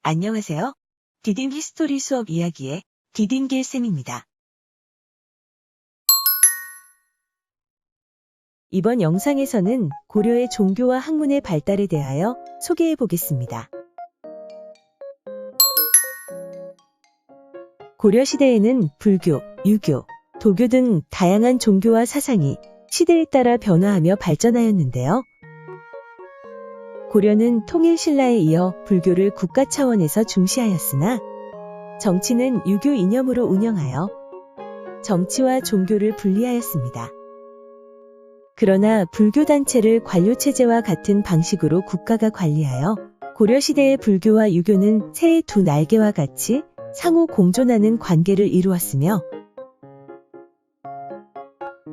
안녕하세요. 디딤 히스토리 수업 이야기의 디딤길 쌤입니다. 이번 영상에서는 고려의 종교와 학문의 발달에 대하여 소개해 보겠습니다. 고려시대에는 불교, 유교, 도교 등 다양한 종교와 사상이 시대에 따라 변화하며 발전하였는데요. 고려는 통일신라에 이어 불교를 국가 차원에서 중시하였으나 정치는 유교 이념으로 운영하여 정치와 종교를 분리하였습니다. 그러나 불교 단체를 관료체제와 같은 방식으로 국가가 관리하여 고려시대의 불교와 유교는 새의 두 날개와 같이 상호 공존하는 관계를 이루었으며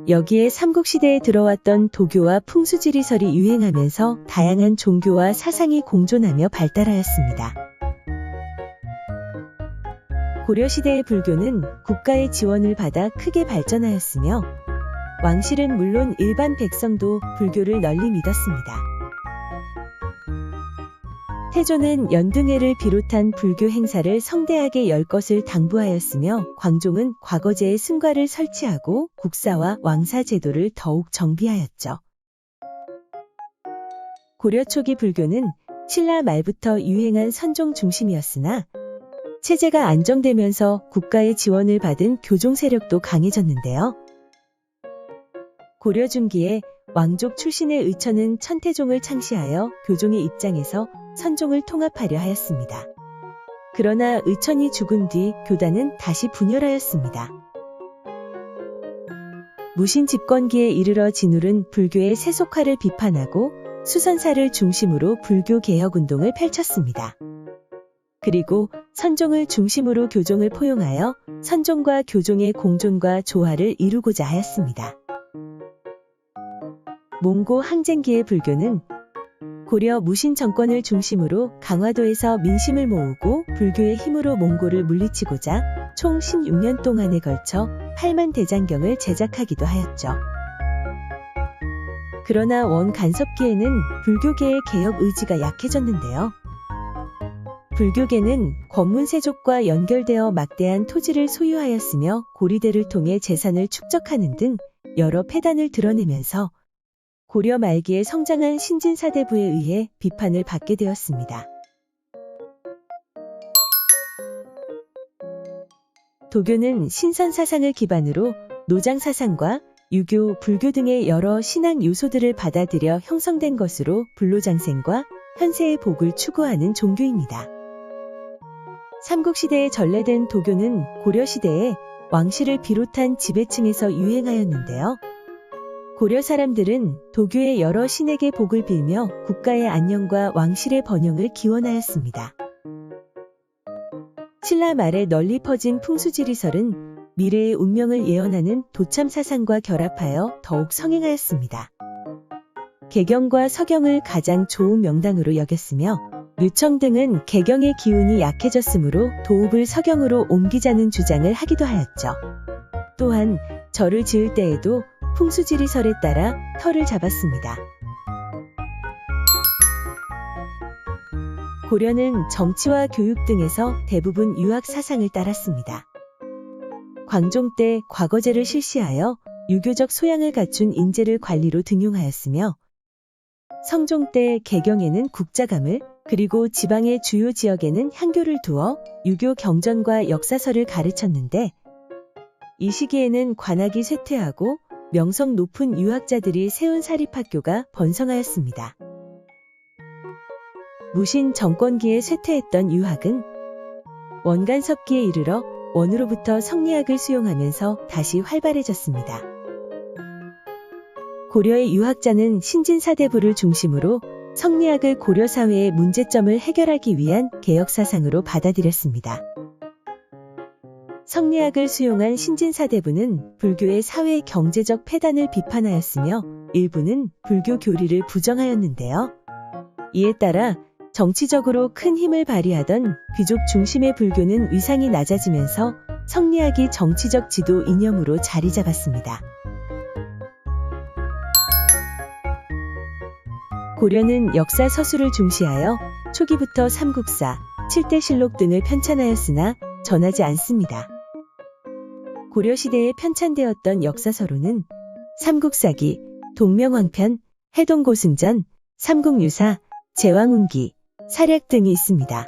여기에 삼국시대에 들어왔던 도교와 풍수지리설이 유행하면서 다양한 종교와 사상이 공존하며 발달하였습니다. 고려시대의 불교는 국가의 지원을 받아 크게 발전하였으며 왕실은 물론 일반 백성도 불교를 널리 믿었습니다. 태조는 연등회를 비롯한 불교 행사를 성대하게 열 것을 당부하였으며 광종은 과거제의 승과를 설치하고 국사와 왕사 제도를 더욱 정비하였죠. 고려 초기 불교는 신라 말부터 유행한 선종 중심이었으나 체제가 안정되면서 국가의 지원을 받은 교종 세력도 강해졌는데요. 고려 중기에 왕족 출신의 의천은 천태종을 창시하여 교종의 입장에서 선종을 통합하려 하였습니다. 그러나 의천이 죽은 뒤 교단은 다시 분열하였습니다. 무신 집권기에 이르러 진울은 불교의 세속화를 비판하고 수선사를 중심으로 불교 개혁운동을 펼쳤습니다. 그리고 선종을 중심으로 교종을 포용하여 선종과 교종의 공존과 조화를 이루고자 하였습니다. 몽고 항쟁기의 불교는 고려 무신 정권을 중심으로 강화도에서 민심을 모으고 불교의 힘으로 몽고를 물리치고자 총 16년 동안에 걸쳐 8만 대장경을 제작하기도 하였죠. 그러나 원간섭기에는 불교계의 개혁 의지가 약해졌는데요. 불교계는 권문세족과 연결되어 막대한 토지를 소유하였으며 고리대를 통해 재산을 축적하는 등 여러 폐단을 드러내면서 고려 말기에 성장한 신진사대부에 의해 비판을 받게 되었습니다. 도교는 신선사상을 기반으로 노장사상과 유교, 불교 등의 여러 신앙 요소들을 받아들여 형성된 것으로 불로장생과 현세의 복을 추구하는 종교입니다. 삼국시대에 전래된 도교는 고려시대에 왕실을 비롯한 지배층에서 유행하였는데요. 고려 사람들은 도교의 여러 신에게 복을 빌며 국가의 안녕과 왕실의 번영을 기원하였습니다. 신라 말에 널리 퍼진 풍수지리설은 미래의 운명을 예언하는 도참 사상과 결합하여 더욱 성행하였습니다. 개경과 서경을 가장 좋은 명당으로 여겼으며 류청 등은 개경의 기운이 약해졌으므로 도읍을 서경으로 옮기자는 주장을 하기도 하였죠. 또한 절을 지을 때에도 풍수지리설에 따라 터를 잡았습니다. 고려는 정치와 교육 등에서 대부분 유학 사상을 따랐습니다. 광종 때 과거제를 실시하여 유교적 소양을 갖춘 인재를 관리로 등용하였으며 성종 때 개경에는 국자감을 그리고 지방의 주요 지역에는 향교를 두어 유교 경전과 역사서를 가르쳤는데 이 시기에는 관악이 쇠퇴하고 명성 높은 유학자들이 세운 사립학교가 번성하였습니다. 무신 정권기에 쇠퇴했던 유학은 원간섭기에 이르러 원으로부터 성리학을 수용하면서 다시 활발해졌습니다. 고려의 유학자는 신진사대부를 중심으로 성리학을 고려 사회의 문제점을 해결하기 위한 개혁사상으로 받아들였습니다. 성리학을 수용한 신진사대부는 불교의 사회 경제적 폐단을 비판하였으며 일부는 불교 교리를 부정하였는데요. 이에 따라 정치적으로 큰 힘을 발휘하던 귀족 중심의 불교는 위상이 낮아지면서 성리학이 정치적 지도 이념으로 자리 잡았습니다. 고려는 역사 서술을 중시하여 초기부터 삼국사, 칠대실록 등을 편찬하였으나 전하지 않습니다. 고려시대에 편찬되었던 역사서로는 삼국사기, 동명왕편, 해동고승전, 삼국유사, 제왕운기, 사략 등이 있습니다.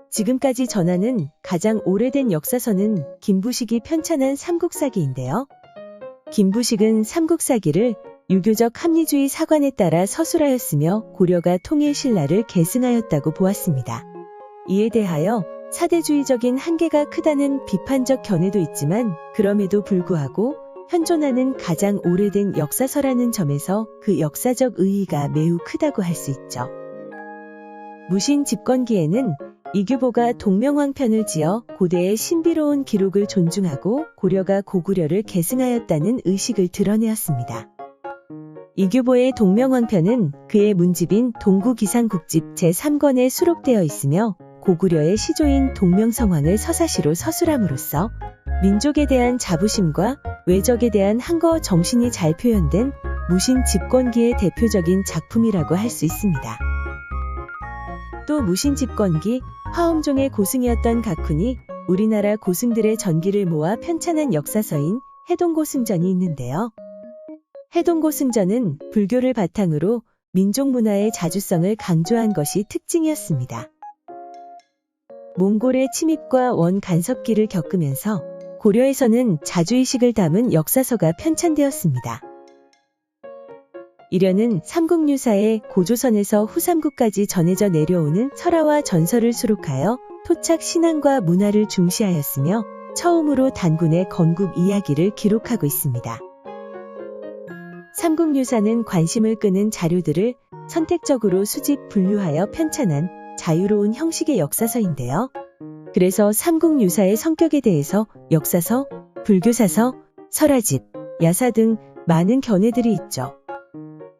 지금까지 전하는 가장 오래된 역사서는 김부식이 편찬한 삼국사기인데요. 김부식은 삼국사기를 유교적 합리주의 사관에 따라 서술하였으며 고려가 통일신라를 계승하였다고 보았습니다. 이에 대하여 사대주의적인 한계가 크다는 비판적 견해도 있지만 그럼에도 불구하고 현존하는 가장 오래된 역사서라는 점에서 그 역사적 의의가 매우 크다고 할 수 있죠. 무신 집권기에는 이규보가 동명왕편을 지어 고대의 신비로운 기록을 존중하고 고려가 고구려를 계승하였다는 의식을 드러내었습니다. 이규보의 동명왕편은 그의 문집인 동구기상국집 제3권에 수록되어 있으며 고구려의 시조인 동명성왕을 서사시로 서술함으로써 민족에 대한 자부심과 외적에 대한 항거 정신이 잘 표현된 무신 집권기의 대표적인 작품이라고 할 수 있습니다. 또 무신 집권기 화엄종의 고승이었던 각훈이 우리나라 고승들의 전기를 모아 편찬한 역사서인 해동고승전이 있는데요. 해동고승전은 불교를 바탕으로 민족 문화의 자주성을 강조한 것이 특징이었습니다. 몽골의 침입과 원 간섭기를 겪으면서 고려에서는 자주의식을 담은 역사서가 편찬되었습니다. 이련은 삼국유사의 고조선에서 후삼국까지 전해져 내려오는 설화와 전설을 수록하여 토착 신앙과 문화를 중시하였으며 처음으로 단군의 건국 이야기를 기록하고 있습니다. 삼국유사는 관심을 끄는 자료들을 선택적으로 수집 분류하여 편찬한 자유로운 형식의 역사서인데요. 그래서 삼국유사의 성격에 대해서 역사서, 불교사서, 설화집, 야사 등 많은 견해들이 있죠.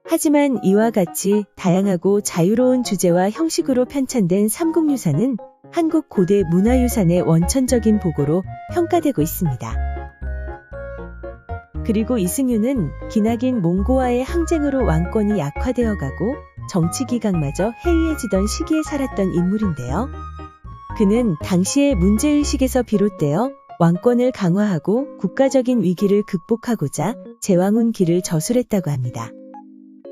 하지만 이와 같이 다양하고 자유로운 주제와 형식으로 편찬된 삼국유사는 한국 고대 문화유산의 원천적인 보고로 평가되고 있습니다. 그리고 이승유는 기나긴 몽고와의 항쟁으로 왕권이 약화되어가고 정치기강마저 해이해지던 시기에 살았던 인물인데요. 그는 당시의 문제의식에서 비롯되어 왕권을 강화하고 국가적인 위기를 극복하고자 제왕운기를 저술했다고 합니다.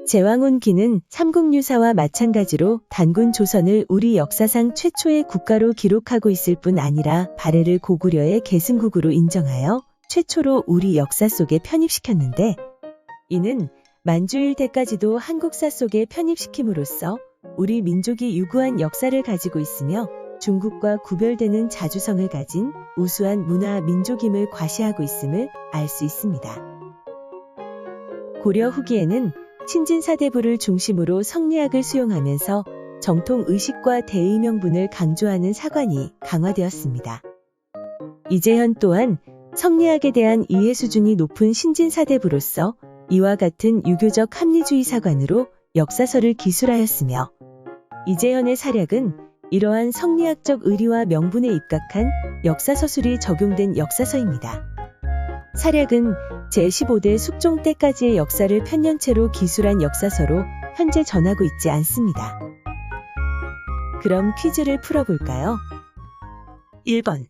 제왕운기는 삼국유사와 마찬가지로 단군 조선을 우리 역사상 최초의 국가로 기록하고 있을 뿐 아니라 발해를 고구려의 계승국으로 인정하여 최초로 우리 역사 속에 편입시켰는데, 이는 만주일 때까지도 한국사 속에 편입시킴으로써 우리 민족이 유구한 역사를 가지고 있으며 중국과 구별되는 자주성을 가진 우수한 문화 민족임을 과시하고 있음을 알 수 있습니다. 고려 후기에는 신진사대부를 중심으로 성리학을 수용하면서 정통 의식과 대의명분을 강조하는 사관이 강화되었습니다. 이재현 또한 성리학에 대한 이해 수준이 높은 신진사대부로서 이와 같은 유교적 합리주의 사관으로 역사서를 기술하였으며, 이재현의 사략은 이러한 성리학적 의리와 명분에 입각한 역사서술이 적용된 역사서입니다. 사략은 제15대 숙종 때까지의 역사를 편년체로 기술한 역사서로 현재 전하고 있지 않습니다. 그럼 퀴즈를 풀어볼까요? 1번.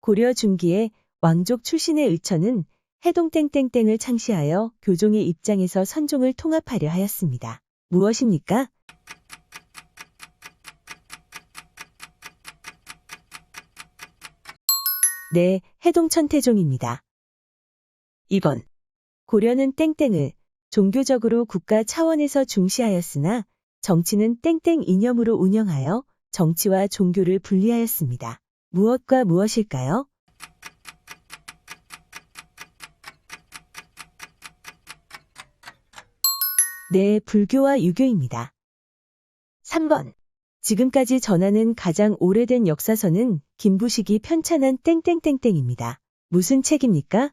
고려 중기에 왕족 출신의 의처는 해동땡땡땡을 창시하여 교종의 입장에서 선종을 통합하려 하였습니다. 무엇입니까? 네, 해동천태종입니다. 2번. 고려는 땡땡을 종교적으로 국가 차원에서 중시하였으나 정치는 땡땡 이념으로 운영하여 정치와 종교를 분리하였습니다. 무엇과 무엇일까요? 네, 불교와 유교입니다. 3번. 지금까지 전하는 가장 오래된 역사서는 김부식이 편찬한 땡땡땡땡입니다. 무슨 책입니까?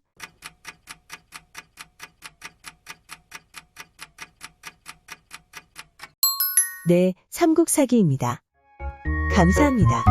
네, 삼국사기입니다. 감사합니다.